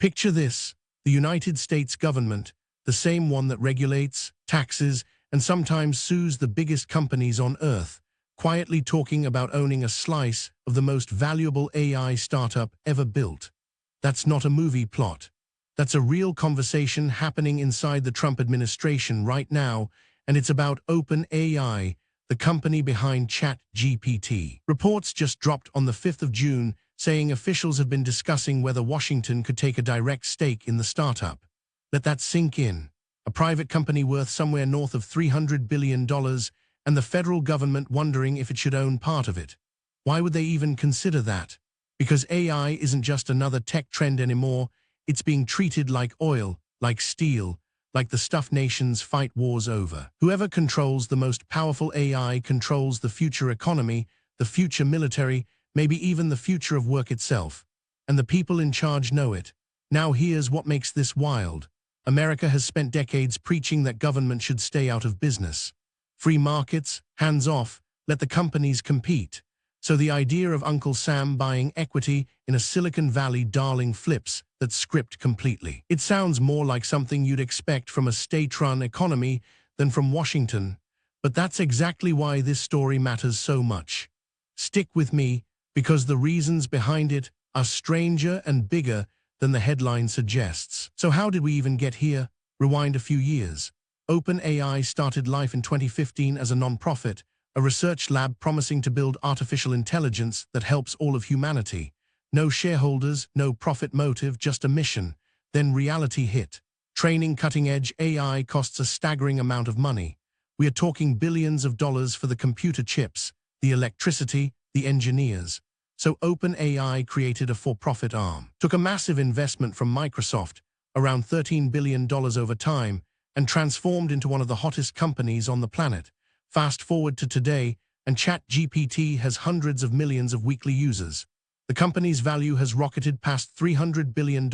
Picture this: the United States government, the same one that regulates, taxes, and sometimes sues the biggest companies on Earth, quietly talking about owning a slice of the most valuable AI startup ever built. That's not a movie plot. That's a real conversation happening inside the Trump administration right now, and it's about OpenAI, the company behind ChatGPT. Reports just dropped on the 5th of June saying officials have been discussing whether Washington could take a direct stake in the startup. Let that sink in. A private company worth somewhere north of $300 billion, and the federal government wondering if it should own part of it. Why would they even consider that? Because AI isn't just another tech trend anymore. It's being treated like oil, like steel, like the stuff nations fight wars over. Whoever controls the most powerful AI controls the future economy, the future military, maybe even the future of work itself. And the people in charge know it. Now here's what makes this wild. America has spent decades preaching that government should stay out of business. Free markets, hands off, let the companies compete. So the idea of Uncle Sam buying equity in a Silicon Valley darling flips that script completely. It sounds more like something you'd expect from a state-run economy than from Washington. But that's exactly why this story matters so much. Stick with me, because the reasons behind it are stranger and bigger than the headline suggests. So how did we even get here? Rewind a few years. OpenAI started life in 2015 as a non-profit, a research lab promising to build artificial intelligence that helps all of humanity. No shareholders, no profit motive, just a mission. Then reality hit. Training cutting-edge AI costs a staggering amount of money. We are talking billions of dollars for the computer chips, the electricity, the engineers. So OpenAI created a for-profit arm, took a massive investment from Microsoft, around $13 billion over time, and transformed into one of the hottest companies on the planet. Fast forward to today, and ChatGPT has hundreds of millions of weekly users. The company's value has rocketed past $300 billion,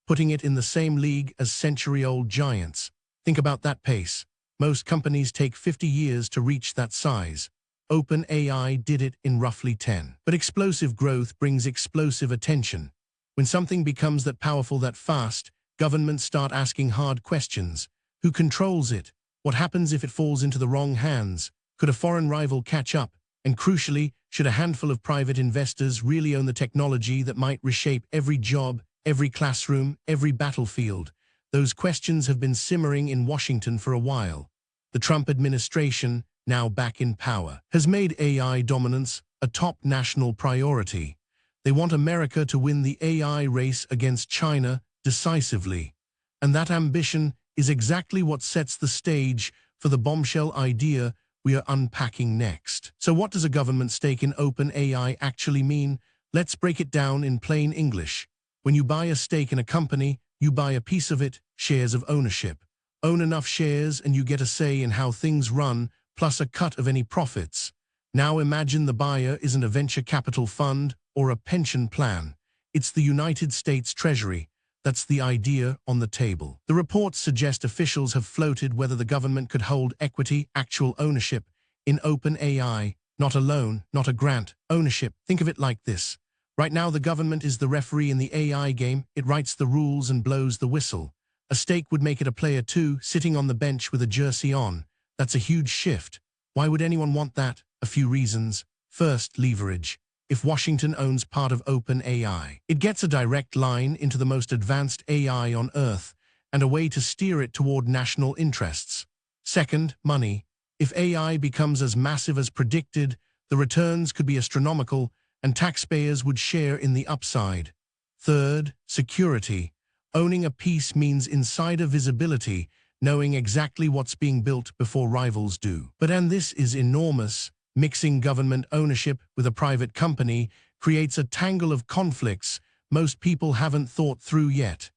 putting it in the same league as century-old giants. Think about that pace. Most companies take 50 years to reach that size. OpenAI did it in roughly 10. But explosive growth brings explosive attention. When something becomes that powerful that fast, governments start asking hard questions. Who controls it? What happens if it falls into the wrong hands? Could a foreign rival catch up? And crucially, should a handful of private investors really own the technology that might reshape every job, every classroom, every battlefield? Those questions have been simmering in Washington for a while. The Trump administration, now back in power, has made AI dominance a top national priority. They want America to win the AI race against China decisively. And that ambition is exactly what sets the stage for the bombshell idea we are unpacking next. So what does a government stake in OpenAI actually mean? Let's break it down in plain English. When you buy a stake in a company, you buy a piece of it, shares of ownership. Own enough shares and you get a say in how things run, plus a cut of any profits. Now imagine the buyer isn't a venture capital fund or a pension plan. It's the United States Treasury. That's the idea on the table. The reports suggest officials have floated whether the government could hold equity, actual ownership, in OpenAI. Not a loan, not a grant, ownership. Think of it like this. Right now the government is the referee in the AI game. It writes the rules and blows the whistle. A stake would make it a player too, sitting on the bench with a jersey on. That's a huge shift. Why would anyone want that? A few reasons. First, leverage. If Washington owns part of OpenAI, it gets a direct line into the most advanced AI on Earth and a way to steer it toward national interests. Second, money. If AI becomes as massive as predicted, the returns could be astronomical and taxpayers would share in the upside. Third, security. Owning a piece means insider visibility, knowing exactly what's being built before rivals do. And this is enormous. Mixing government ownership with a private company creates a tangle of conflicts most people haven't thought through yet.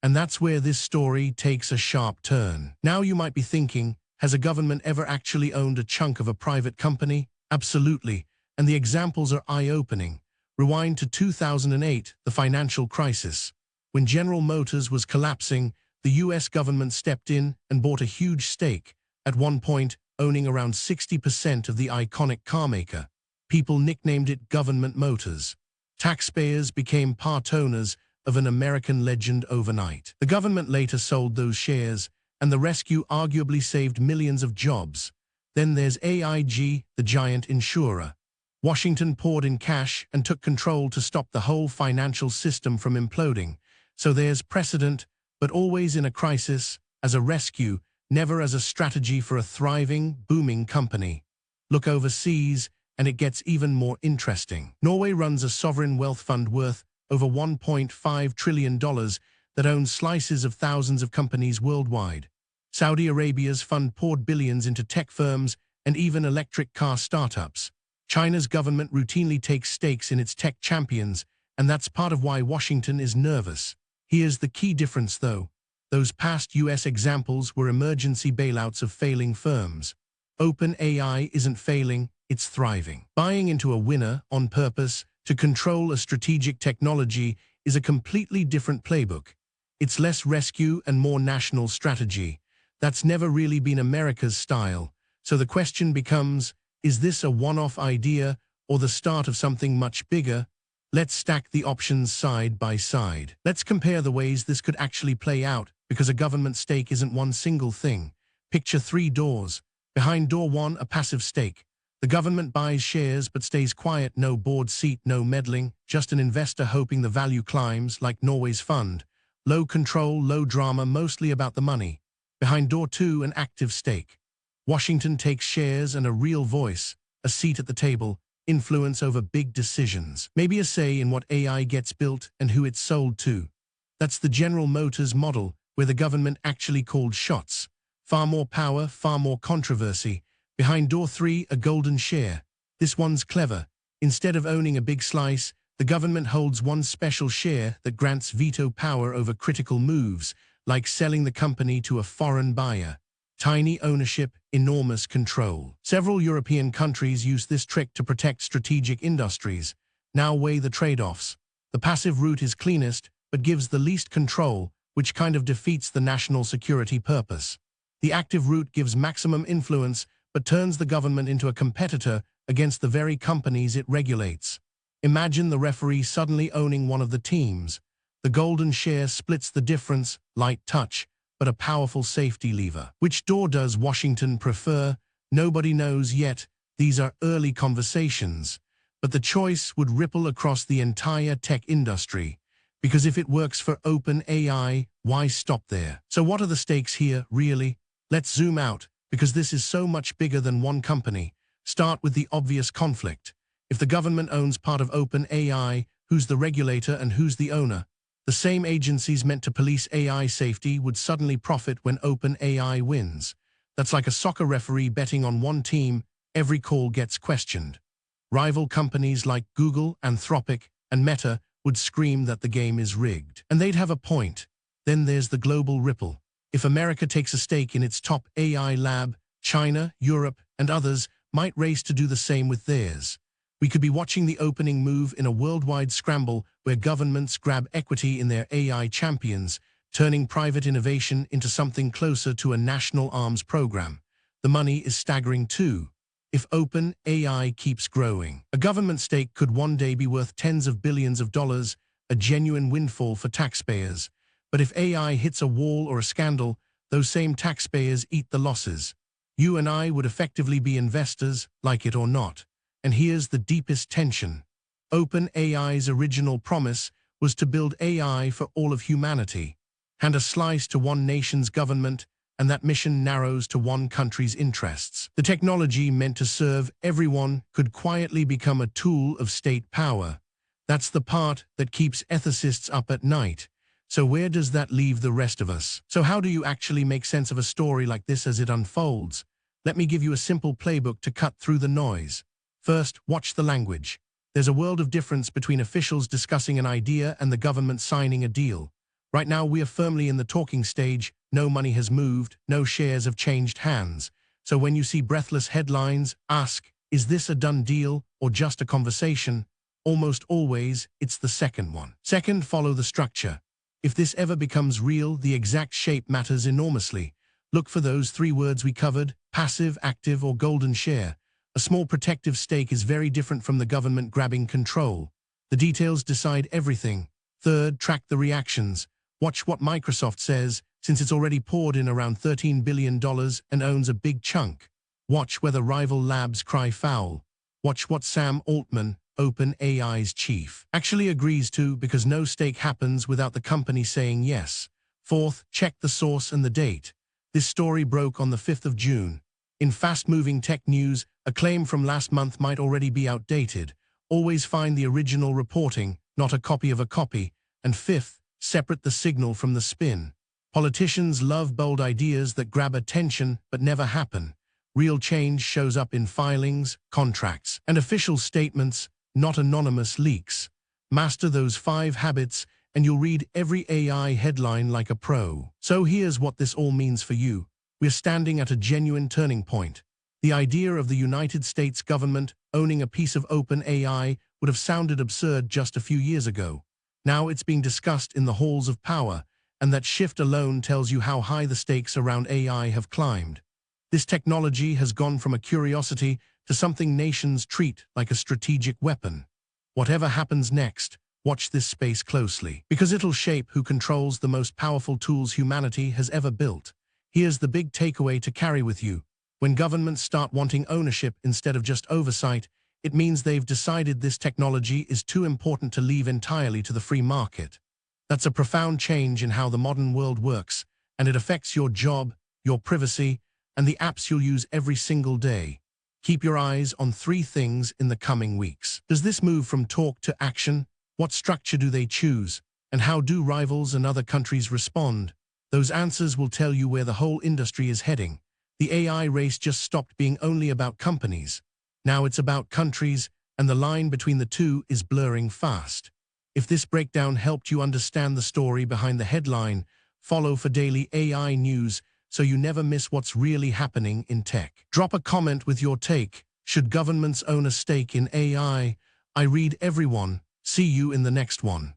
And that's where this story takes a sharp turn. Now you might be thinking, has a government ever actually owned a chunk of a private company? Absolutely. And the examples are eye-opening. Rewind to 2008, the financial crisis. When General Motors was collapsing, the US government stepped in and bought a huge stake, at one point owning around 60% of the iconic carmaker. People nicknamed it Government Motors. Taxpayers became part owners, of an American legend overnight. The government later sold those shares, and the rescue arguably saved millions of jobs. Then there's AIG, the giant insurer. Washington poured in cash and took control to stop the whole financial system from imploding. So there's precedent, but always in a crisis, as a rescue, never as a strategy for a thriving, booming company. Look overseas, and it gets even more interesting. Norway runs a sovereign wealth fund worth over $1.5 trillion that owns slices of thousands of companies worldwide. Saudi Arabia's fund poured billions into tech firms and even electric car startups. China's government routinely takes stakes in its tech champions, and that's part of why Washington is nervous. Here's the key difference, though. Those past US examples were emergency bailouts of failing firms. OpenAI isn't failing, it's thriving. Buying into a winner on purpose to control a strategic technology is a completely different playbook. It's less rescue and more national strategy. That's never really been America's style. So the question becomes, is this a one-off idea or the start of something much bigger? Let's stack the options side by side. Let's compare the ways this could actually play out, because a government stake isn't one single thing. Picture 3 doors. Behind door 1, a passive stake. The government buys shares but stays quiet, no board seat, no meddling, just an investor hoping the value climbs, like Norway's fund. Low control, low drama, mostly about the money. Behind door 2, an active stake. Washington takes shares and a real voice, a seat at the table, influence over big decisions. Maybe a say in what AI gets built and who it's sold to. That's the General Motors model, where the government actually called shots. Far more power, far more controversy. Behind door 3, a golden share. This one's clever. Instead of owning a big slice, the government holds one special share that grants veto power over critical moves, like selling the company to a foreign buyer. Tiny ownership, enormous control. Several European countries use this trick to protect strategic industries. Now weigh the trade-offs. The passive route is cleanest, but gives the least control, which kind of defeats the national security purpose. The active route gives maximum influence, but turns the government into a competitor against the very companies it regulates. Imagine the referee suddenly owning one of the teams. The golden share splits the difference, light touch, but a powerful safety lever. Which door does Washington prefer? Nobody knows yet. These are early conversations. But the choice would ripple across the entire tech industry. Because if it works for OpenAI, why stop there? So what are the stakes here, really? Let's zoom out, because this is so much bigger than one company. Start with the obvious conflict. If the government owns part of OpenAI, who's the regulator and who's the owner? The same agencies meant to police AI safety would suddenly profit when OpenAI wins. That's like a soccer referee betting on one team, every call gets questioned. Rival companies like Google, Anthropic, and Meta would scream that the game is rigged. And they'd have a point. Then there's the global ripple. If America takes a stake in its top AI lab, China, Europe, and others might race to do the same with theirs. We could be watching the opening move in a worldwide scramble where governments grab equity in their AI champions, turning private innovation into something closer to a national arms program. The money is staggering too. If OpenAI keeps growing, a government stake could one day be worth tens of billions of dollars, a genuine windfall for taxpayers. But if AI hits a wall or a scandal, those same taxpayers eat the losses. You and I would effectively be investors, like it or not. And here's the deepest tension. OpenAI's original promise was to build AI for all of humanity. Hand a slice to one nation's government, and that mission narrows to one country's interests. The technology meant to serve everyone could quietly become a tool of state power. That's the part that keeps ethicists up at night. So where does that leave the rest of us? So how do you actually make sense of a story like this as it unfolds? Let me give you a simple playbook to cut through the noise. First, watch the language. There's a world of difference between officials discussing an idea and the government signing a deal. Right now, we are firmly in the talking stage. No money has moved, no shares have changed hands. So when you see breathless headlines, ask, is this a done deal or just a conversation? Almost always, it's the second one. Second, follow the structure. If this ever becomes real, the exact shape matters enormously. Look for those 3 words we covered: passive, active, or golden share. A small protective stake is very different from the government grabbing control. The details decide everything. Third, track the reactions. Watch what Microsoft says, since it's already poured in around $13 billion and owns a big chunk. Watch whether rival labs cry foul. Watch what Sam Altman, OpenAI's chief, actually agrees to, because no stake happens without the company saying yes. Fourth, check the source and the date. This story broke on the 5th of June. In fast-moving tech news, a claim from last month might already be outdated. Always find the original reporting, not a copy of a copy. And fifth, separate the signal from the spin. Politicians love bold ideas that grab attention but never happen. Real change shows up in filings, contracts, and official statements, not anonymous leaks. Master those 5 habits, and you'll read every AI headline like a pro. So here's what this all means for you. We're standing at a genuine turning point. The idea of the United States government owning a piece of OpenAI would have sounded absurd just a few years ago. Now it's being discussed in the halls of power, and that shift alone tells you how high the stakes around AI have climbed. This technology has gone from a curiosity to something nations treat like a strategic weapon. Whatever happens next, watch this space closely, because it'll shape who controls the most powerful tools humanity has ever built. Here's the big takeaway to carry with you. When governments start wanting ownership instead of just oversight, it means they've decided this technology is too important to leave entirely to the free market. That's a profound change in how the modern world works, and it affects your job, your privacy, and the apps you'll use every single day. Keep your eyes on 3 things in the coming weeks. Does this move from talk to action? What structure do they choose? And how do rivals and other countries respond? Those answers will tell you where the whole industry is heading. The AI race just stopped being only about companies. Now it's about countries, and the line between the two is blurring fast. If this breakdown helped you understand the story behind the headline, follow for daily AI news so you never miss what's really happening in tech. Drop a comment with your take. Should governments own a stake in AI? I read everyone. See you in the next one.